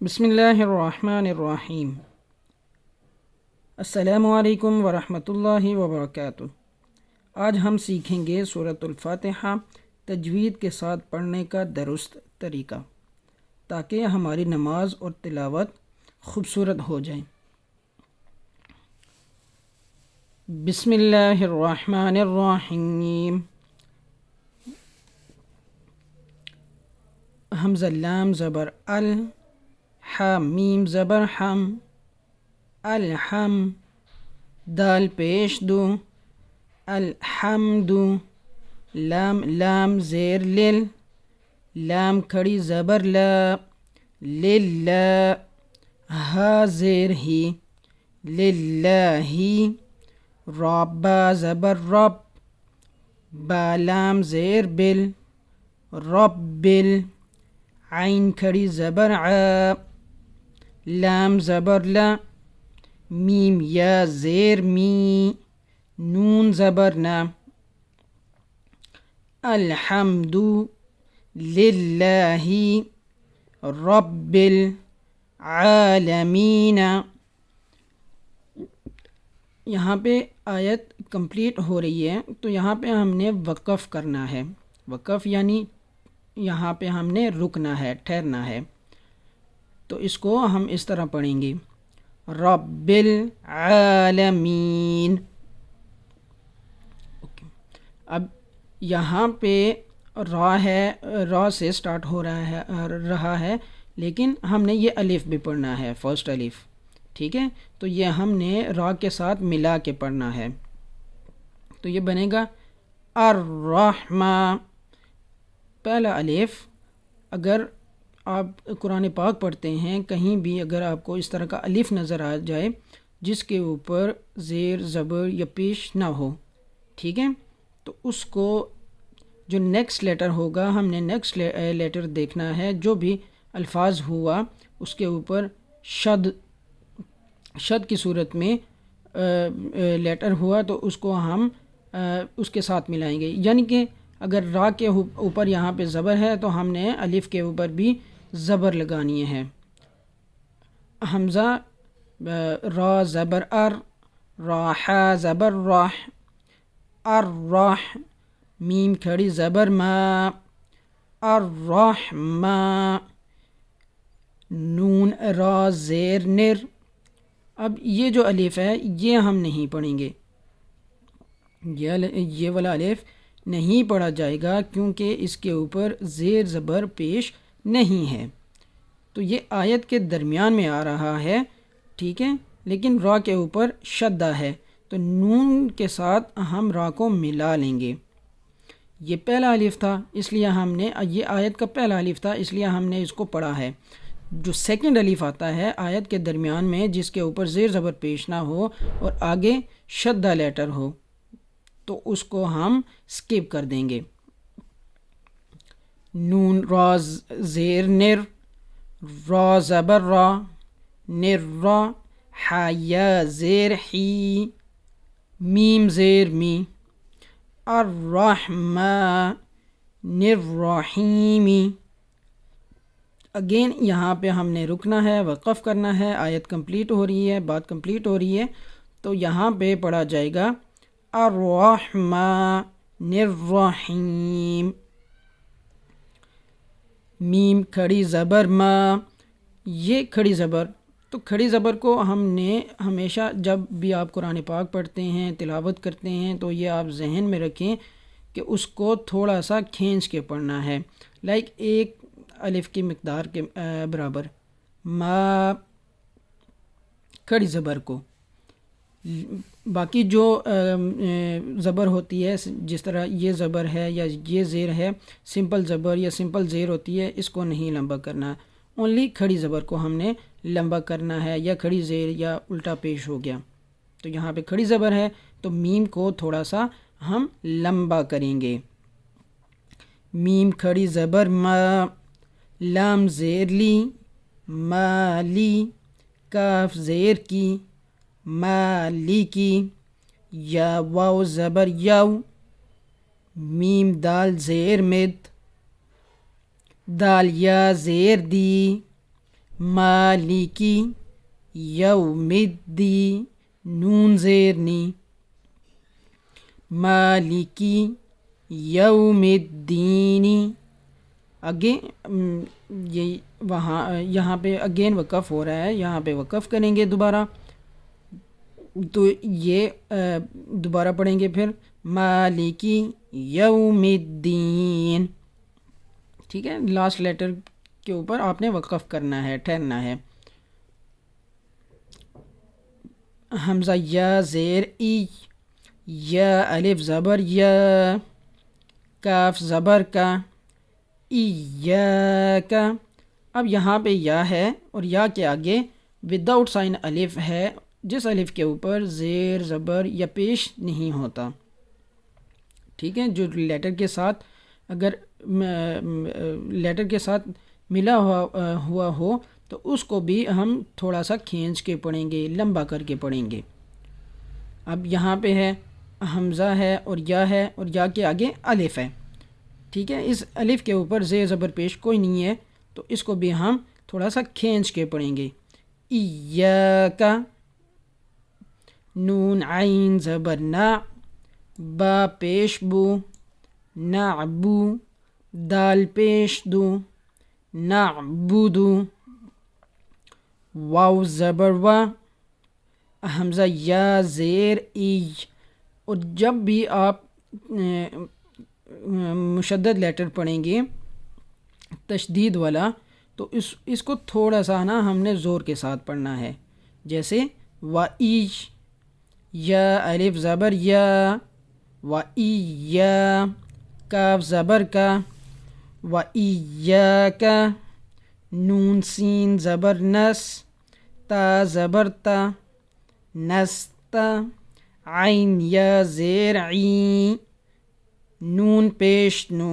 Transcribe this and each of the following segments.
بسم اللہ الرحمن الرحیم۔ السلام علیکم ورحمۃ اللہ وبرکاتہ۔ آج ہم سیکھیں گے سورۃ الفاتحہ تجوید کے ساتھ پڑھنے کا درست طریقہ، تاکہ ہماری نماز اور تلاوت خوبصورت ہو جائیں۔ بسم اللہ الرحمن الرحیم۔ حمزہ لام زبر ال، ح میم زبر حم، الحم، دال پیش دو، الحمد، لام زیر لل، لام کھڑی زبر لا، للہ، ہا زیر ہی، للہ، رابا زبر رب، با لام زیر بل، ربل، عین کھڑی زبر ع، لام زبر لا، میم یا زیر می، نون زبر نا، الحمد للہ رب العالمین۔ یہاں پہ آیت کمپلیٹ ہو رہی ہے تو یہاں پہ ہم نے وقف کرنا ہے۔ وقف یعنی یہاں پہ ہم نے رکنا ہے، ٹھہرنا ہے۔ تو اس کو ہم اس طرح پڑھیں گے، رب العالمین۔ اب یہاں پہ را ہے، را سے سٹارٹ ہو رہا ہے لیکن ہم نے یہ الف بھی پڑھنا ہے، فرسٹ الف، ٹھیک ہے؟ تو یہ ہم نے را کے ساتھ ملا کے پڑھنا ہے۔ تو یہ بنے گا الرحمہ، پہلا الف۔ اگر آپ قرآن پاک پڑھتے ہیں، کہیں بھی اگر آپ کو اس طرح کا الف نظر آ جائے جس کے اوپر زیر زبر یا پیش نہ ہو، ٹھیک ہے، تو اس کو جو نیکسٹ لیٹر ہوگا، ہم نے نیکسٹ لیٹر دیکھنا ہے، جو بھی الفاظ ہوا اس کے اوپر شد کی صورت میں لیٹر ہوا تو اس کو ہم اس کے ساتھ ملائیں گے۔ یعنی کہ اگر را کے اوپر یہاں پہ زبر ہے تو ہم نے الف کے اوپر بھی زبر لگانی ہے۔ حمزہ را زبر ار، راح زبر راح، الراح، میم کھڑی زبر ما، الرحمہ، نون را زیر نر۔ اب یہ جو الف ہے یہ ہم نہیں پڑھیں گے، یہ والا الف نہیں پڑھا جائے گا کیونکہ اس کے اوپر زیر زبر پیش نہیں ہے۔ تو یہ آیت کے درمیان میں آ رہا ہے، ٹھیک ہے، لیکن را کے اوپر شدہ ہے تو نون کے ساتھ ہم را کو ملا لیں گے۔ یہ پہلا الف تھا اس لیے ہم نے، یہ آیت کا پہلا الف تھا اس لیے ہم نے اس کو پڑھا ہے۔ جو سیکنڈ الف آتا ہے آیت کے درمیان میں جس کے اوپر زیر زبر پیش نہ ہو اور آگے شدہ لیٹر ہو تو اس کو ہم سکپ کر دیں گے۔ نون را زیر نر، را زبر را، نر را، حیا زیر حی، میم زیر می، الرحمن الرحیم۔ اگین یہاں پہ ہم نے رکنا ہے، وقف کرنا ہے۔ آیت کمپلیٹ ہو رہی ہے، بات کمپلیٹ ہو رہی ہے تو یہاں پہ پڑھا جائے گا الرحمن الرحیم، میم کھڑی زبر ما، یہ کھڑی زبر، تو کھڑی زبر کو ہم نے ہمیشہ جب بھی آپ قرآن پاک پڑھتے ہیں، تلاوت کرتے ہیں تو یہ آپ ذہن میں رکھیں کہ اس کو تھوڑا سا کھینچ کے پڑھنا ہے، لائک ایک الف کی مقدار کے برابر، ما کھڑی زبر کو۔ باقی جو زبر ہوتی ہے جس طرح یہ زبر ہے یا یہ زیر ہے، سمپل زبر یا سمپل زیر ہوتی ہے، اس کو نہیں لمبا کرنا، اونلی کھڑی زبر کو ہم نے لمبا کرنا ہے، یا کھڑی زیر یا الٹا پیش ہو گیا تو یہاں پہ کھڑی زبر ہے تو میم کو تھوڑا سا ہم لمبا کریں گے۔ میم کھڑی زبر ما، لام زیر لی، مالی، کاف زیر کی، مالی کی، یا واو زبر یو، میم دال زیر مد، دال یا زیر دی، مالکی یوم الدین نون زیر نی مالکی یوم الدین آگے یہ یہاں پہ اگین وقف ہو رہا ہے، یہاں پہ وقف کریں گے دوبارہ، تو یہ دوبارہ پڑھیں گے پھر مالکی یوم الدین، ٹھیک ہے، لاسٹ لیٹر کے اوپر آپ نے وقف کرنا ہے، ٹھہرنا ہے۔ حمزہ یا زیر ای، یا الف زبر یا، کاف زبر کا، ایاکا، اب یہاں پہ یا ہے اور یا کے آگے وداؤٹ سائن الف ہے، جس الف کے اوپر زیر زبر یا پیش نہیں ہوتا، ٹھیک ہے، جو لیٹر کے ساتھ اگر لیٹر کے ساتھ ملا ہوا ہو تو اس کو بھی ہم تھوڑا سا کھینچ کے پڑھیں گے، لمبا کر کے پڑھیں گے۔ اب یہاں پہ ہے حمزہ ہے اور یا کے آگے الف ہے، ٹھیک ہے، اس الف کے اوپر زیر زبر پیش کوئی نہیں ہے، تو اس کو بھی ہم تھوڑا سا کھینچ کے پڑھیں گے۔ ایاکا، نون عین زبر نا، با پیش بو، نعبو، دال پیش دو، نعبدو، واو زبر وا، حمزہ یا زیر ای، اور جب بھی آپ مشدد لیٹر پڑھیں گے تشدید والا تو اس کو تھوڑا سا نا ہم نے زور کے ساتھ پڑھنا ہے، جیسے وَإِيش، یا الف زبر یا، وَإِيَّا، کاف زبر کا، وَإِيَّاكَ، نون سین زبر نس، تا زبر تا، نستا، عین یا زیر عین، نون پیش نو،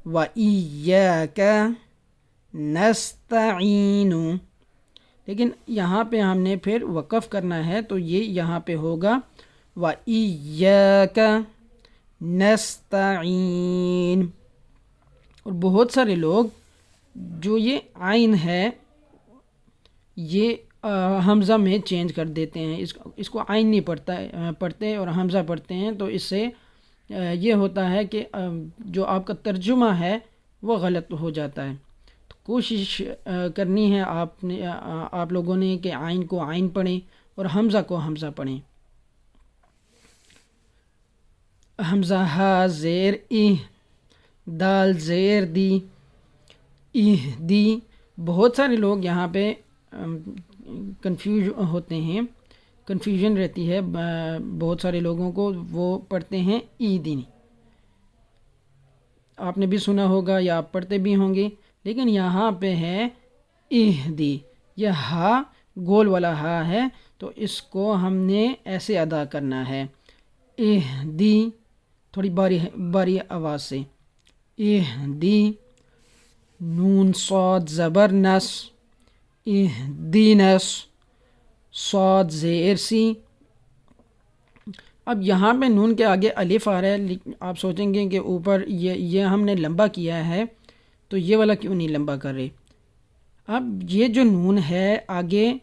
وَإِيَّاكَ نَسْتَعِينُ، لیکن یہاں پہ ہم نے پھر وقف کرنا ہے، تو یہ یہاں پہ ہوگا وَإِيَّاكَ نَسْتَعِينُ۔ اور بہت سارے لوگ جو یہ عین ہے یہ حمزہ میں چینج کر دیتے ہیں، اس کو عین نہیں پڑھتے اور حمزہ پڑھتے ہیں، تو اس سے یہ ہوتا ہے کہ جو آپ کا ترجمہ ہے وہ غلط ہو جاتا ہے۔ تو کوشش کرنی ہے آپ لوگوں نے کہ عین کو عین پڑھیں اور حمزہ کو حمزہ پڑھیں۔ حمزہ ہا زیر ای، دال زیر دی، دی، بہت سارے لوگ یہاں پہ کنفیوژ ہوتے ہیں، کنفیوژن رہتی ہے بہت سارے لوگوں کو، وہ پڑھتے ہیں عیدین، آپ نے بھی سنا ہوگا یا آپ پڑھتے بھی ہوں گے، لیکن یہاں پہ ہے اہدی، یہ ہا گول والا ہا ہے، تو اس کو ہم نے ایسے ادا کرنا ہے، اہدی، تھوڑی باری آواز سے، اہدی، نون صاد زبر نس، اہدینس، صاد زیر سی۔ اب یہاں پہ نون کے آگے الف آ رہا ہے، آپ سوچیں گے کہ اوپر یہ ہم نے لمبا کیا ہے تو یہ والا کیوں نہیں لمبا کر رہے۔ اب یہ جو نون ہے آگے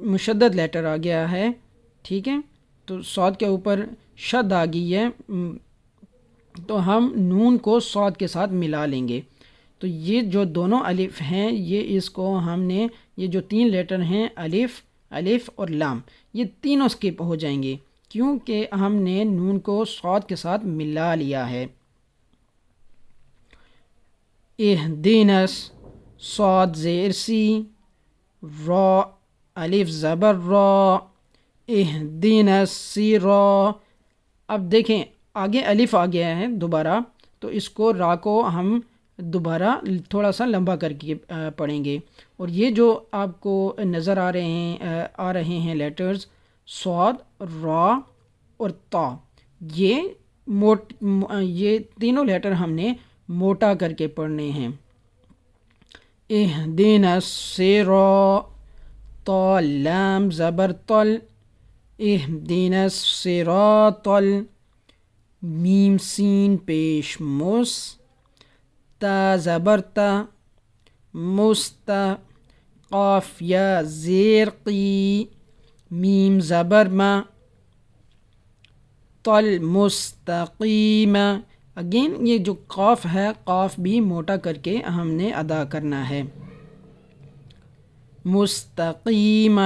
مشدد لیٹر آ گیا ہے، ٹھیک ہے، تو صاد کے اوپر شد آ گئی ہے، تو ہم نون کو صاد کے ساتھ ملا لیں گے، تو یہ جو دونوں الف ہیں یہ اس کو ہم نے، یہ جو تین لیٹر ہیں الف اور لام، یہ تینوں سکپ ہو جائیں گے کیونکہ ہم نے نون کو صاد کے ساتھ ملا لیا ہے۔ اہدینس، صاد زیر سی، را الف زبر را، اہدینس سیرا۔ اب دیکھیں آگے الف آ گیا ہے دوبارہ، تو اس کو را کو ہم دوبارہ تھوڑا سا لمبا کر کے پڑھیں گے، اور یہ جو آپ کو نظر آ رہے ہیں لیٹرز صاد، را اور تا، یہ تینوں لیٹر ہم نے موٹا کر کے پڑھنے ہیں۔ اہدینا الصراط، تا لام زبر تل، اہدینا الصراط، میم سین پیش مس، تا زبر تا، قاف یا زیر قی، میم زبر ما، طل مستقیم. اگین یہ جو قاف ہے، قاف بھی موٹا کر کے ہم نے ادا کرنا ہے. مستقیم.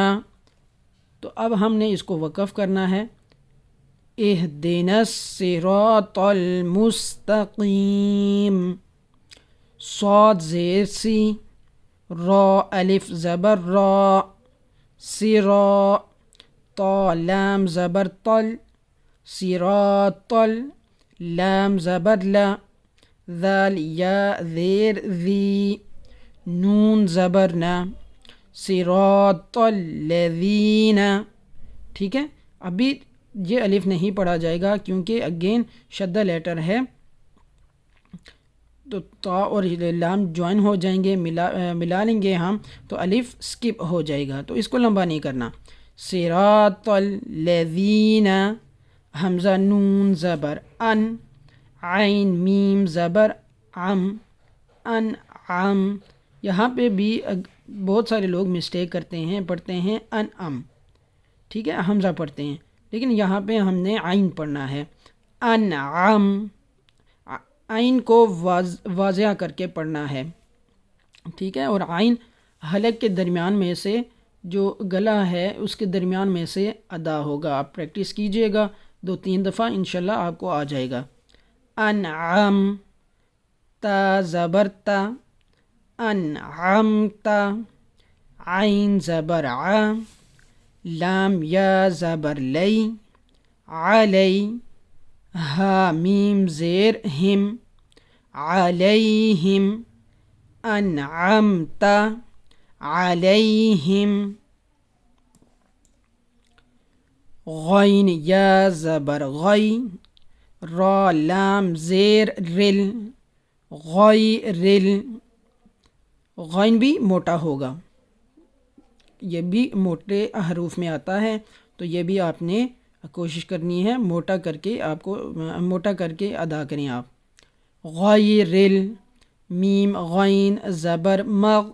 تو اب ہم نے اس کو وقف کرنا ہے. اہدنا الصراط المستقیم. صاد زیر سی، را الف زبر را، سرا، طا لام زبر طل، صراط، لام زبر لا، ذال یا زیر ذی، نون زبر نا، صراط الذین. ٹھیک ہے، ابھی یہ الف نہیں پڑھا جائے گا کیونکہ اگین شدہ لیٹر ہے، تو تا اور لام جوائن ہو جائیں گے، ملا لیں گے ہم، تو الف سکپ ہو جائے گا، تو اس کو لمبا نہیں کرنا. صراط الذین، حمزہ نون زبر ان، عین میم زبر عم، انعم. یہاں پہ بھی بہت سارے لوگ مسٹیک کرتے ہیں، پڑھتے ہیں انعم. ٹھیک ہے، حمزہ پڑھتے ہیں، لیکن یہاں پہ ہم نے عین پڑھنا ہے. انعم، عین کو واضح کر کے پڑھنا ہے. ٹھیک ہے، اور عین حلق کے درمیان میں سے، جو گلا ہے اس کے درمیان میں سے ادا ہوگا. آپ پریکٹس کیجئے گا 2-3 دفعہ، انشاءاللہ آپ کو آ جائے گا. انعم، تا زبر تا، انعمت، عین زبر ع، لام یا زبر لی، علی، ہا میم زیر ہم، علیہم، انعمت علیہم. غین یا زبر غی، را لام زیر رل، غی رل. غین بھی موٹا ہوگا، یہ بھی موٹے حروف میں آتا ہے، تو یہ بھی آپ نے کوشش کرنی ہے موٹا کر کے، آپ کو موٹا کر کے ادا کریں آپ. غیرل، میم غین زبر مغ،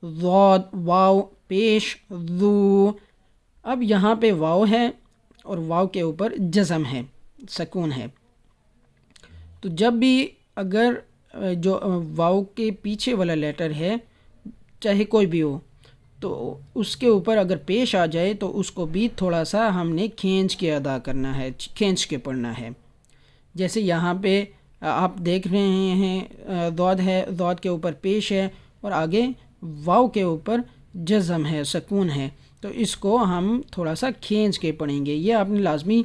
ضاد واو پیش، ذو. اب یہاں پہ واو ہے اور واو کے اوپر جزم ہے، سکون ہے. تو جب بھی اگر جو واو کے پیچھے والا لیٹر ہے چاہے کوئی بھی ہو، تو اس کے اوپر اگر پیش آ جائے تو اس کو بھی تھوڑا سا ہم نے کھینچ کے ادا کرنا ہے، کھینچ کے پڑھنا ہے. جیسے یہاں پہ آپ دیکھ رہے ہیں ضاد ہے، ضاد کے اوپر پیش ہے اور آگے واو کے اوپر جزم ہے، سکون ہے، تو اس کو ہم تھوڑا سا کھینچ کے پڑھیں گے. یہ آپ نے لازمی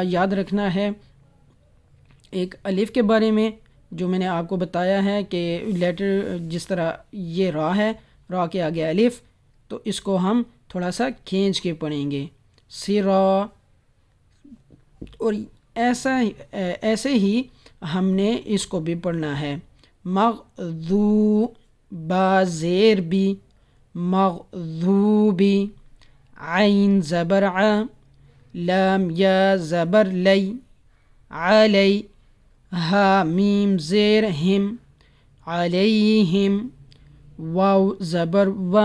یاد رکھنا ہے. ایک الف کے بارے میں جو میں نے آپ کو بتایا ہے کہ لیٹر جس طرح یہ را ہے، را کے آگے الف، تو اس کو ہم تھوڑا سا کھینچ کے پڑھیں گے. سرا. اور ایسے ہی ہم نے اس کو بھی پڑھنا ہے. مغضو، با زیر بی، مغضوبی، عین زبر ع، لام یا زبر لی، علی، ہا میم زیر ہم، علیہم، واو زبر و،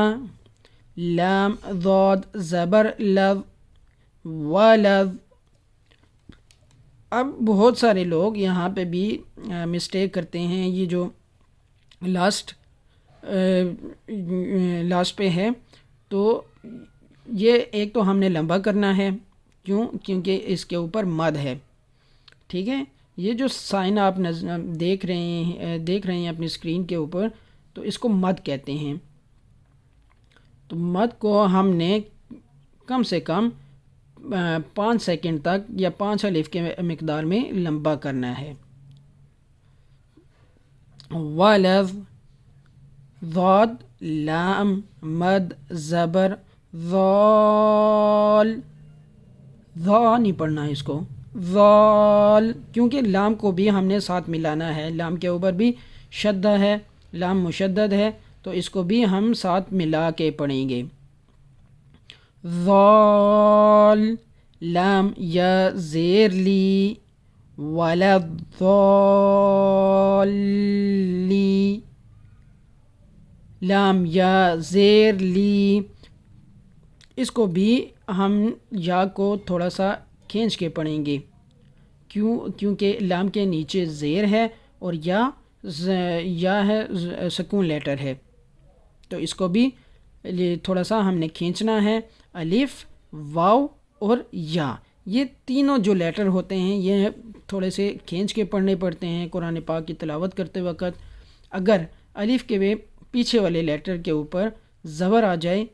لام ضاد زبر لظ، ولظ. اب بہت سارے لوگ یہاں پہ بھی مسٹیک کرتے ہیں. یہ جو لاسٹ پہ ہے، تو یہ ایک تو ہم نے لمبا کرنا ہے، کیونکہ اس کے اوپر مد ہے. ٹھیک ہے، یہ جو سائن آپ دیکھ رہے ہیں اپنی اسکرین کے اوپر، تو اس کو مد کہتے ہیں. تو مد کو ہم نے کم سے کم 5 سیکنڈ تک یا 5 الف کے مقدار میں لمبا کرنا ہے. ولظ، ضاد لام مد زبر ضال، ضا نہیں پڑھنا ہے اس کو، ضال، کیونکہ لام کو بھی ہم نے ساتھ ملانا ہے. لام کے اوپر بھی شدہ ہے، لام مشدد ہے، تو اس کو بھی ہم ساتھ ملا کے پڑھیں گے. ضال، لام یا زیر لی، ولا ضالی. لام یا زیر لی، اس کو بھی ہم یا کو تھوڑا سا کھینچ کے پڑھیں گے، کیونکہ لام کے نیچے زیر ہے اور یا ہے سکون لیٹر ہے، تو اس کو بھی تھوڑا سا ہم نے کھینچنا ہے۔ الف، واو اور یا، یہ تینوں جو لیٹر ہوتے ہیں یہ تھوڑے سے کھینچ کے پڑھنے پڑتے ہیں قرآن پاک کی تلاوت کرتے وقت۔ اگر الف کے پیچھے والے لیٹر کے اوپر زبر آ جائے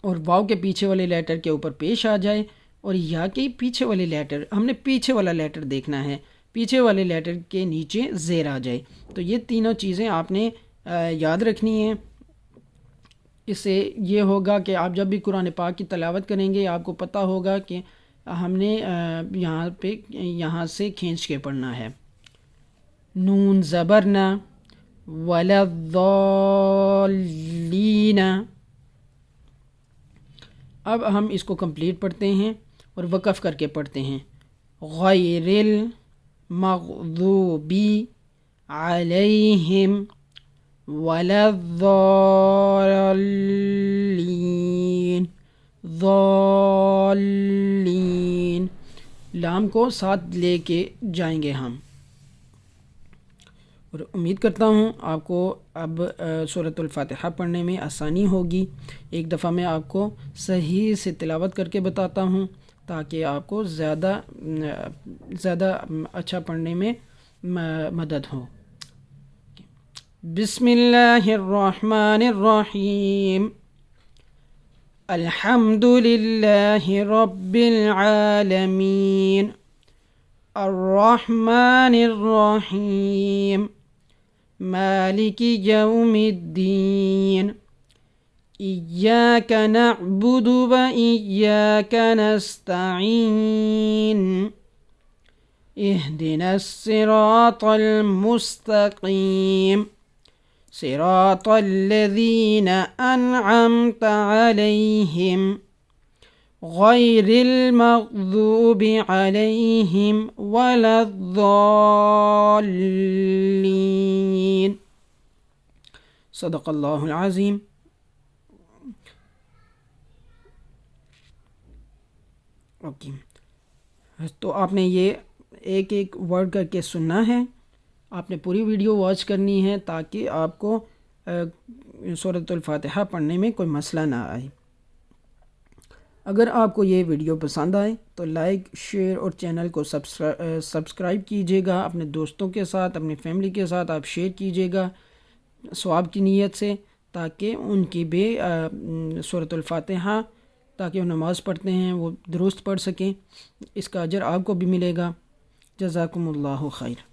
اور واو کے پیچھے والے لیٹر کے اوپر پیش آ جائے اور یا کے پیچھے والے لیٹر، ہم نے پیچھے والا لیٹر دیکھنا ہے، پیچھے والے لیٹر کے نیچے زیر آ جائے، تو یہ تینوں چیزیں آپ نے یاد رکھنی ہیں۔ اس سے یہ ہوگا کہ آپ جب بھی قرآن پاک کی تلاوت کریں گے آپ کو پتہ ہوگا کہ ہم نے یہاں سے کھینچ کے پڑھنا ہے۔ نون زبر نہ، ولا الضالین۔ اب ہم اس کو کمپلیٹ پڑھتے ہیں اور وقف کر کے پڑھتے ہیں۔ غیر المغضوب علیہم ولا الضالین، ضالین، لام کو ساتھ لے کے جائیں گے ہم۔ اور امید کرتا ہوں آپ کو اب سورۃ الفاتحہ پڑھنے میں آسانی ہوگی۔ ایک دفعہ میں آپ کو صحیح سے تلاوت کر کے بتاتا ہوں تاکہ آپ کو زیادہ اچھا پڑھنے میں مدد ہو۔ بسم اللہ الرحمن الرحیم، الحمد للہ رب العالمین، الرحمن الرحیم، مالک یوم الدین، ایاک نعبد و ایاک نستعین، اہدنا الصراط المستقیم، صراط الذین انعمت علیہم غیر المغضوب علیہم ولا الضالین۔ صدق اللہ العظیم۔ اوکے، تو آپ نے یہ ایک ایک ورڈ کر کے سننا ہے، آپ نے پوری ویڈیو واچ کرنی ہے تاکہ آپ کو سورۃ الفاتحہ پڑھنے میں کوئی مسئلہ نہ آئے۔ اگر آپ کو یہ ویڈیو پسند آئے تو لائک، شیئر اور چینل کو سبسکرائب کیجیے گا، اپنے دوستوں کے ساتھ، اپنی فیملی کے ساتھ آپ شیئر کیجیے گا ثواب کی نیت سے، تاکہ ان کی بھی سورۃ الفاتحہ تاکہ وہ نماز پڑھتے ہیں وہ درست پڑھ سکیں، اس کا اجر آپ کو بھی ملے گا۔ جزاکم اللہ خیر۔